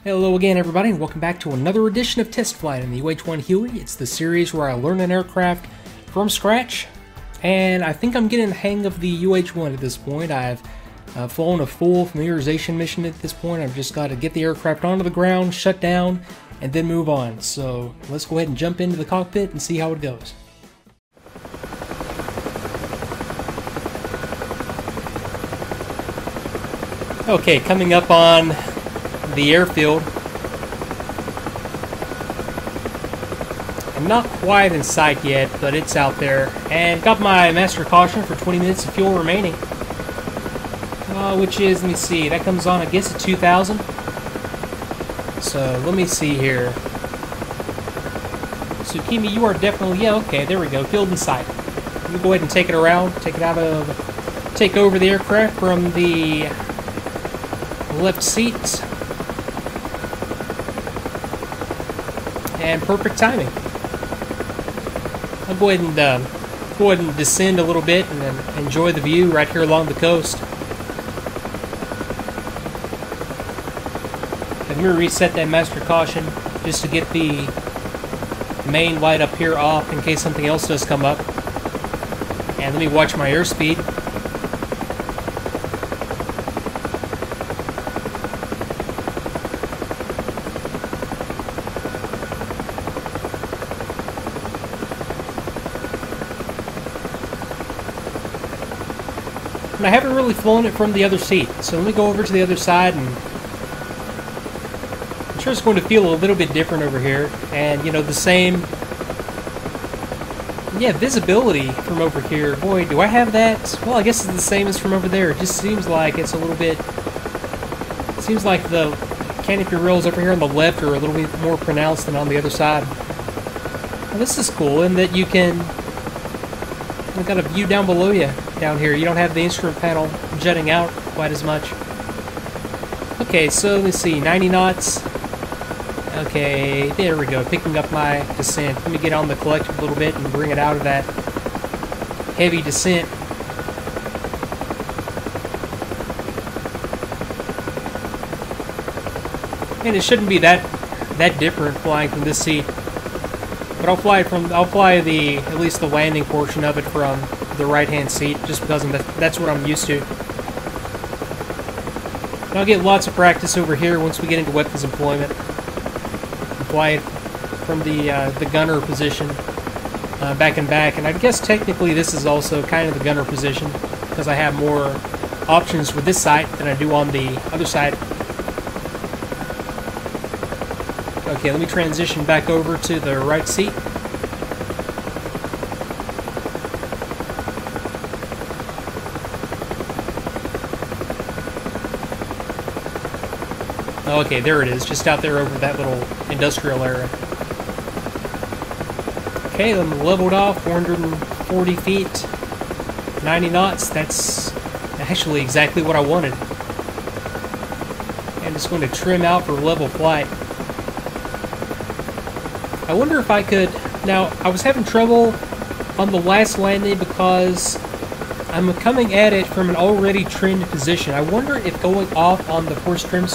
Hello again everybody, and welcome back to another edition of Test Flight in the UH-1 Huey. It's the series where I learn an aircraft from scratch, and I think I'm getting the hang of the UH-1 at this point. I've flown a full familiarization mission at this point. I've just got to get the aircraft onto the ground, shut down, and then move on. So let's go ahead and jump into the cockpit and see how it goes. Okay, coming up on the airfield. I'm not quite in sight yet, but it's out there. And got my master caution for 20 minutes of fuel remaining. Which is, let me see, that comes on, I guess, at 2,000. So, let me see here. Tsukimi, you are definitely, yeah, okay, there we go, field in sight. Let me go ahead and take it around, take over the aircraft from the left seat. And perfect timing. I'll go ahead and descend a little bit and then enjoy the view right here along the coast. Let me reset that master caution just to get the main light up here off in case something else does come up. And let me watch my airspeed. And I haven't really flown it from the other seat, so let me go over to the other side, and I'm sure it's going to feel a little bit different over here. And, you know, the same, yeah, visibility from over here. Boy, do I have that? Well, I guess it's the same as from over there. It just seems like it's a little bit, it seems like the canopy rails over here on the left are a little bit more pronounced than on the other side. Well, this is cool in that you can, you've got a view down below you. Down here, you don't have the instrument panel jutting out quite as much. Okay, so let's see, 90 knots. Okay, there we go, picking up my descent. Let me get on the collective a little bit and bring it out of that heavy descent. And it shouldn't be that different flying from this seat. But I'll fly at least the landing portion of it from the right-hand seat, just because that's what I'm used to. And I'll get lots of practice over here once we get into weapons employment. Fly it from the gunner position, back and back. And I guess technically this is also kind of the gunner position, because I have more options with this side than I do on the other side. Okay, let me transition back over to the right seat. Okay, there it is, just out there over that little industrial area. Okay, I'm leveled off, 440 feet, 90 knots. That's actually exactly what I wanted. I'm just going to trim out for level flight. I wonder if I could... Now, I was having trouble on the last landing because I'm coming at it from an already trimmed position. I wonder if going off on the force trim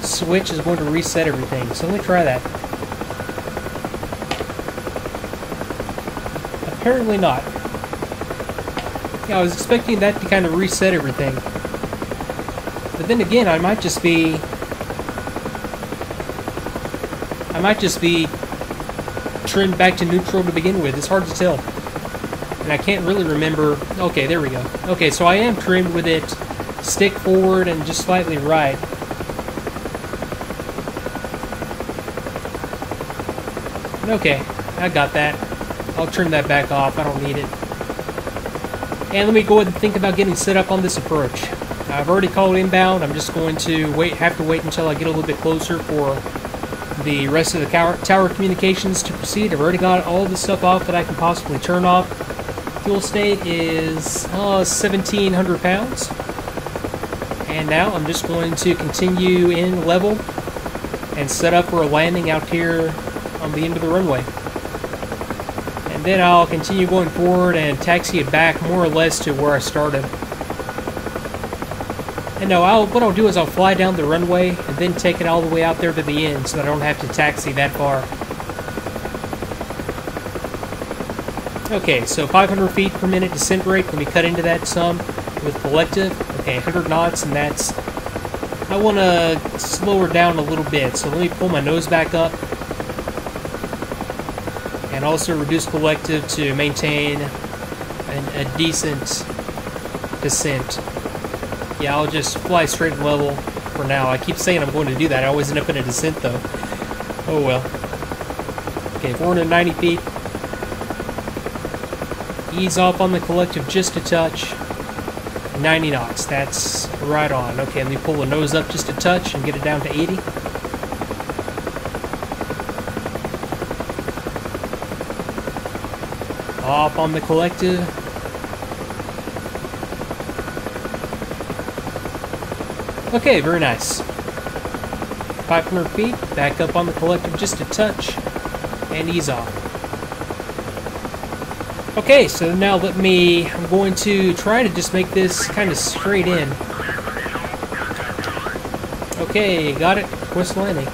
switch is going to reset everything. So let me try that. Apparently not. Yeah, I was expecting that to kind of reset everything. But then again, I might just be trimmed back to neutral to begin with. It's hard to tell. And I can't really remember. Okay, there we go. Okay, so I am trimmed with it stick forward and just slightly right. Okay, I got that. I'll trim that back off. I don't need it. And let me go ahead and think about getting set up on this approach. I've already called inbound. I'm just going to have to wait until I get a little bit closer for the rest of the tower communications to proceed. I've already got all the stuff off that I can possibly turn off. Fuel state is 1,700 pounds. And now I'm just going to continue in level and set up for a landing out here on the end of the runway. And then I'll continue going forward and taxi it back more or less to where I started. And no, what I'll do is I'll fly down the runway and then take it all the way out there to the end so that I don't have to taxi that far. Okay, so 500 feet per minute descent rate. Let me cut into that some with collective. Okay, 100 knots, and that's... I want to slow her down a little bit, so let me pull my nose back up. And also reduce collective to maintain a decent descent. Yeah, I'll just fly straight and level for now. I keep saying I'm going to do that. I always end up in a descent, though. Oh, well. Okay, 490 feet. Ease off on the collective just a touch. 90 knots. That's right on. Okay, let me pull the nose up just a touch and get it down to 80. Off on the collective. Okay, very nice. 500 feet, back up on the collective just a touch, and ease off. Okay, so now I'm going to try to just make this kind of straight in. Okay, got it. Twist landing.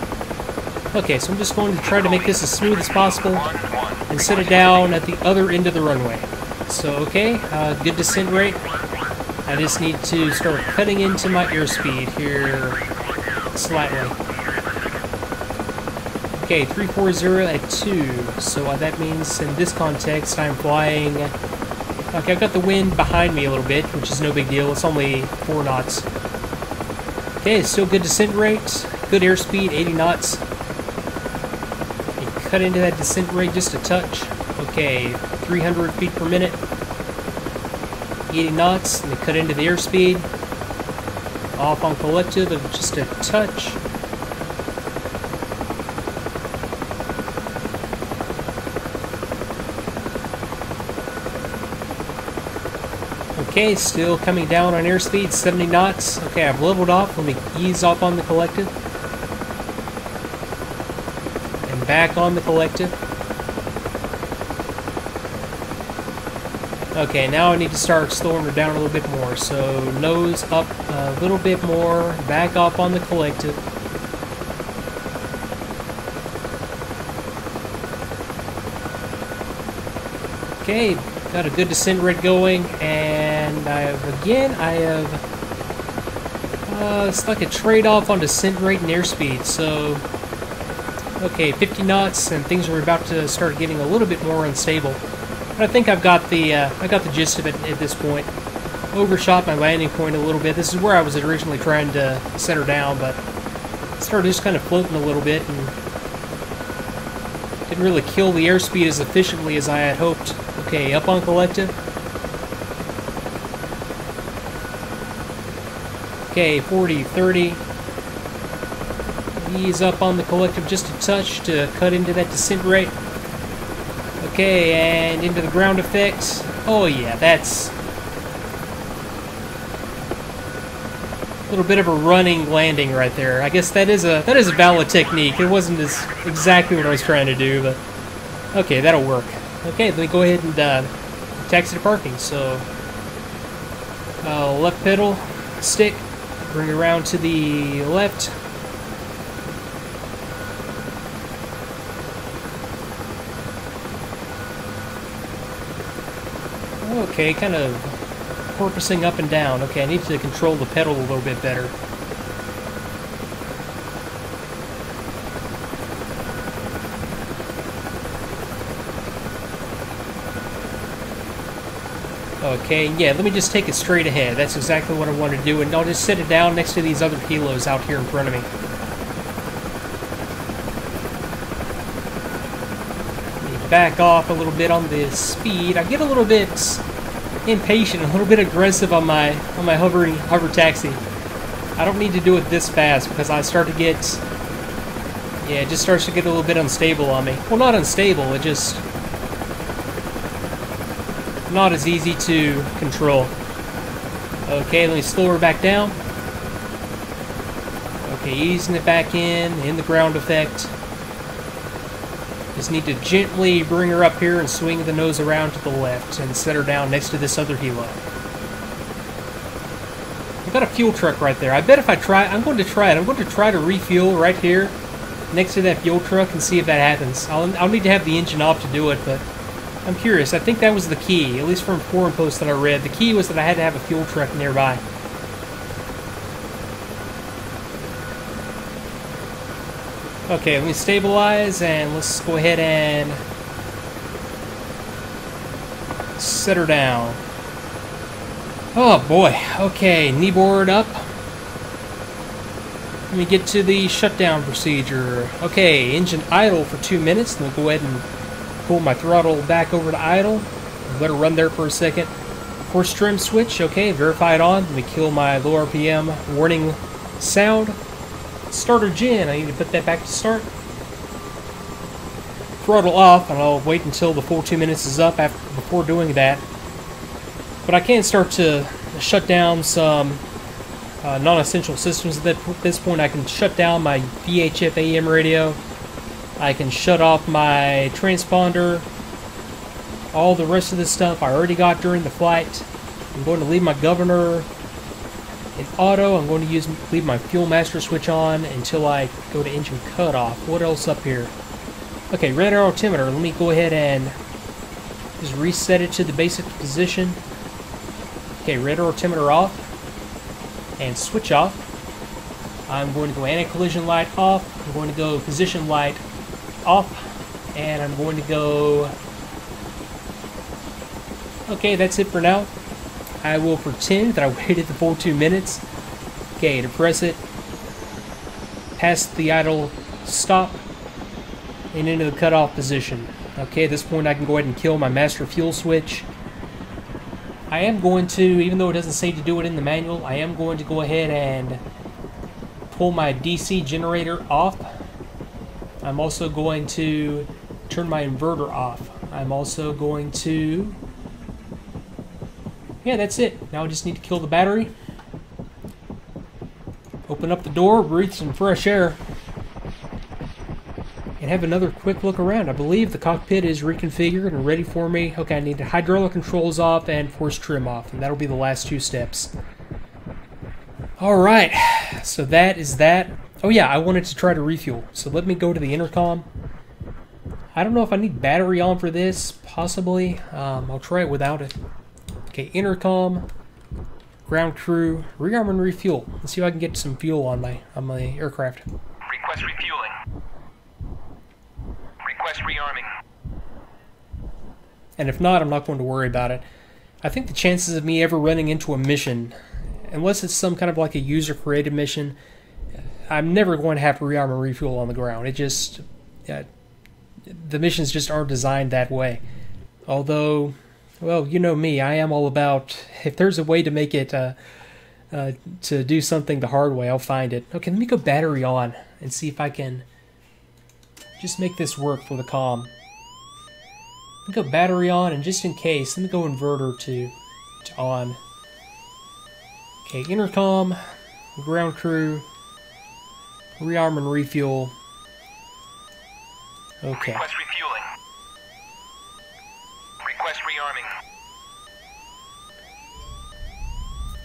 Okay, so I'm just going to try to make this as smooth as possible and set it down at the other end of the runway. So, okay, good descent rate. I just need to start cutting into my airspeed here slightly. Okay, 340 at 2. So that means in this context I'm flying... Okay, I've got the wind behind me a little bit, which is no big deal. It's only 4 knots. Okay, still good descent rate. Good airspeed, 80 knots. Okay, cut into that descent rate just a touch. Okay, 300 feet per minute. 80 knots, and cut into the airspeed. Off on collective of just a touch. Okay, still coming down on airspeed, 70 knots. Okay, I've leveled off. Let me ease off on the collective. And back on the collective. Okay, now I need to start slowing her down a little bit more. So nose up a little bit more, back off on the collective. Okay, got a good descent rate going, and it's like a trade-off on descent rate and airspeed. So, okay, 50 knots, and things are about to start getting a little bit more unstable. But I think I got the gist of it at this point. Overshot my landing point a little bit. This is where I was originally trying to set her down, but it started just kind of floating a little bit and didn't really kill the airspeed as efficiently as I had hoped. Okay, up on collective. Okay, 40, 30. Ease up on the collective just a touch to cut into that descent rate. Okay, and into the ground effects. Oh yeah, that's a little bit of a running landing right there. I guess that is a valid technique. It wasn't exactly what I was trying to do, but okay, that'll work. Okay, let me go ahead and taxi to parking. So left pedal, stick, bring it around to the left. Okay, kind of porpoising up and down. Okay, I need to control the pedal a little bit better. Okay, yeah, let me just take it straight ahead. That's exactly what I want to do, and I'll just set it down next to these other kilos out here in front of me. Back off a little bit on the speed. I get a little bit impatient, a little bit aggressive on my hover taxi. I don't need to do it this fast because I start to get, yeah, it just starts to get a little bit unstable on me. Well, not unstable, it just not as easy to control. Okay, let me slow her back down. Okay, easing it back in the ground effect. Just need to gently bring her up here and swing the nose around to the left and set her down next to this other helo. I've got a fuel truck right there. I bet if I try, I'm going to try it. I'm going to try to refuel right here next to that fuel truck and see if that happens. I'll need to have the engine off to do it, but I'm curious. I think that was the key, at least from forum posts that I read. The key was that I had to have a fuel truck nearby. Okay, let me stabilize and let's go ahead and set her down. Oh boy, okay, kneeboard up. Let me get to the shutdown procedure. Okay, engine idle for 2 minutes, and we'll go ahead and pull my throttle back over to idle. Let her run there for a second. Force trim switch, okay, verify it on. Let me kill my low RPM warning sound. Starter gen, I need to put that back to start. Throttle off, and I'll wait until the full 2 minutes is up before doing that. But I can start to shut down some non-essential systems at this point. I can shut down my VHF AM radio. I can shut off my transponder. All the rest of this stuff I already got during the flight. I'm going to leave my governor in auto. I'm going to leave my fuel master switch on until I go to engine cutoff. What else up here? Okay, radar altimeter. Let me go ahead and just reset it to the basic position. Okay, radar altimeter off and switch off. I'm going to go anti-collision light off. I'm going to go position light off, and I'm going to go. Okay, that's it for now. I will pretend that I waited the full 2 minutes. Okay, depress it, past the idle stop, and into the cutoff position. Okay, at this point I can go ahead and kill my master fuel switch. I am going to, even though it doesn't say to do it in the manual, I am going to go ahead and pull my DC generator off. I'm also going to turn my inverter off. I'm also going to... Yeah, that's it. Now I just need to kill the battery. Open up the door, breathe some fresh air, and have another quick look around. I believe the cockpit is reconfigured and ready for me. Okay, I need the hydraulic controls off and force trim off, and that'll be the last 2 steps. Alright, so that is that. Oh yeah, I wanted to try to refuel, so let me go to the intercom. I don't know if I need battery on for this, possibly. I'll try it without it. Okay, intercom, ground crew, rearm and refuel. Let's see if I can get some fuel on my aircraft. Request refueling. Request rearming. And if not, I'm not going to worry about it. I think the chances of me ever running into a mission, unless it's some kind of like a user-created mission, I'm never going to have to rearm and refuel on the ground. It just... the missions just aren't designed that way. Although, well, you know me, I am all about, if there's a way to make it, to do something the hard way, I'll find it. Okay, let me go battery on and see if I can just make this work for the comm. Let me go battery on, and just in case, let me go inverter to on. Okay, intercom, ground crew, rearm and refuel. Okay. Request refueling. Request rearming.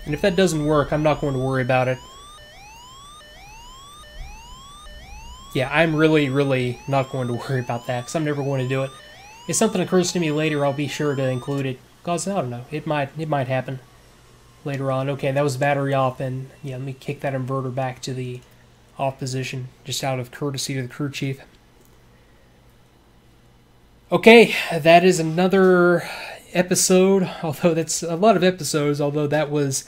And if that doesn't work, I'm not going to worry about it. Yeah, I'm really not going to worry about that, because I'm never going to do it. If something occurs to me later, I'll be sure to include it. Because, I don't know, it might happen later on. Okay, that was battery off, and yeah, let me kick that inverter back to the off position, just out of courtesy to the crew chief. Okay, that is another episode, although that's a lot of episodes, although that was,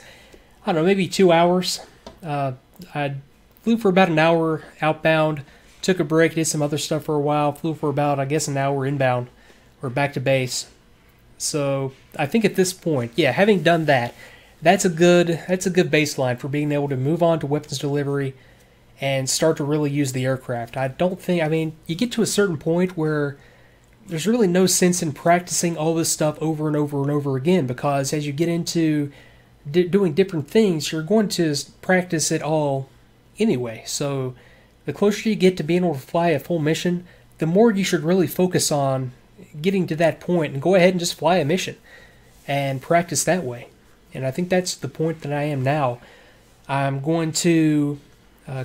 I don't know, maybe 2 hours. I flew for about an hour outbound, took a break, did some other stuff for a while, flew for about, I guess, an hour inbound, or back to base. So, I think at this point, yeah, having done that, that's a good baseline for being able to move on to weapons delivery and start to really use the aircraft. I mean, you get to a certain point where there's really no sense in practicing all this stuff over and over and over again, because as you get into doing different things, you're going to practice it all anyway. So the closer you get to being able to fly a full mission, the more you should really focus on getting to that point and go ahead and just fly a mission and practice that way. And I think that's the point that I am now. I'm going to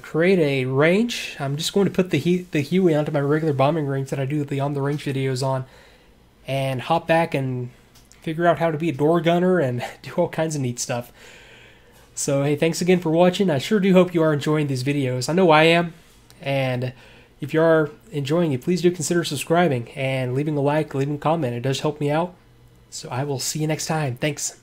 create a range. I'm just going to put the Huey onto my regular bombing range that I do the on the range videos on, and hop back and figure out how to be a door gunner and do all kinds of neat stuff. So hey, thanks again for watching. I sure do hope you are enjoying these videos. I know I am, and if you are enjoying it, please do consider subscribing and leaving a like, leaving a comment. It does help me out. So I will see you next time. Thanks.